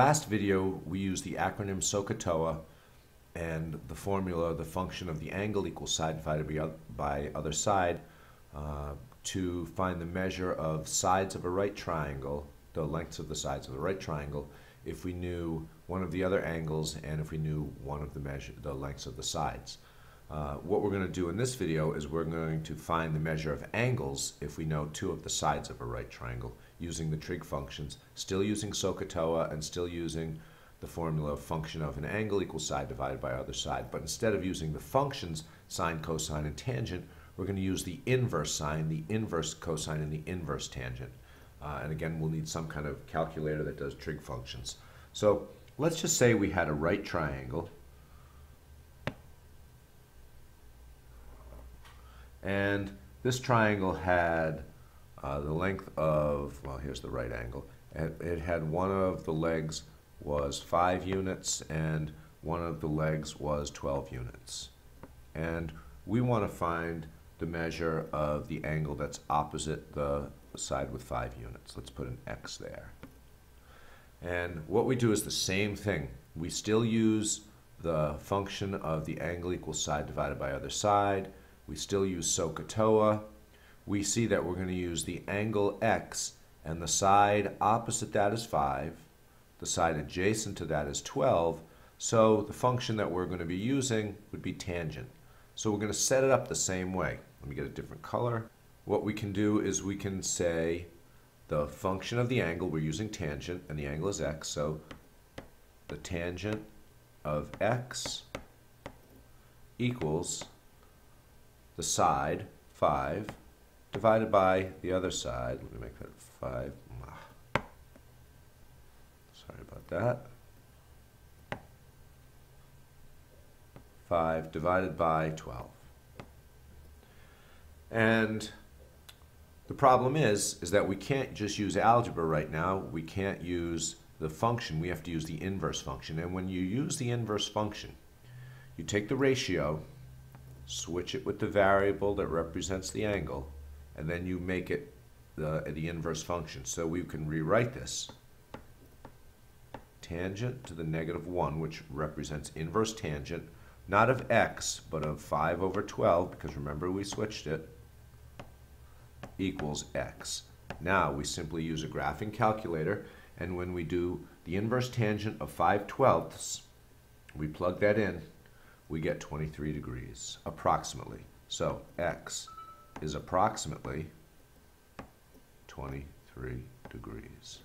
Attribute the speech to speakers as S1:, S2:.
S1: Last video we used the acronym SOHCAHTOA and the formula, the function of the angle equals side divided by other side, to find the measure of sides of a right triangle, the lengths of the sides of the right triangle, if we knew one of the other angles and if we knew one of the lengths of the sides. What we're going to do in this video is we're going to find the measure of angles if we know two of the sides of a right triangle using the trig functions, still using SOHCAHTOA and still using the formula function of an angle equals side divided by other side. But instead of using the functions sine, cosine, and tangent, we're going to use the inverse sine, the inverse cosine, and the inverse tangent. And again, we'll need some kind of calculator that does trig functions. So let's just say we had a right triangle. And this triangle had the length of, well, here's the right angle. It had one of the legs was 5 units and one of the legs was 12 units. And we want to find the measure of the angle that's opposite the side with 5 units. Let's put an X there. And what we do is the same thing. We still use the function of the angle equals side divided by other side. We still use SOHCAHTOA. We see that we're going to use the angle X, and the side opposite that is 5. The side adjacent to that is 12. So the function that we're going to be using would be tangent. So we're going to set it up the same way. Let me get a different color. What we can do is we can say the function of the angle, we're using tangent, and the angle is X. So the tangent of X equals the side, 5, divided by the other side. Let me make that 5. Sorry about that. 5 divided by 12. And the problem is that we can't just use algebra right now. We can't use the function. We have to use the inverse function. And when you use the inverse function, you take the ratio, switch it with the variable that represents the angle, and then you make it the inverse function. So we can rewrite this. Tangent to the -1, which represents inverse tangent, not of x, but of 5 over 12, because remember we switched it, equals x. Now we simply use a graphing calculator, and when we do the inverse tangent of 5/12, we plug that in, we get 23 degrees, approximately. So x is approximately 23 degrees.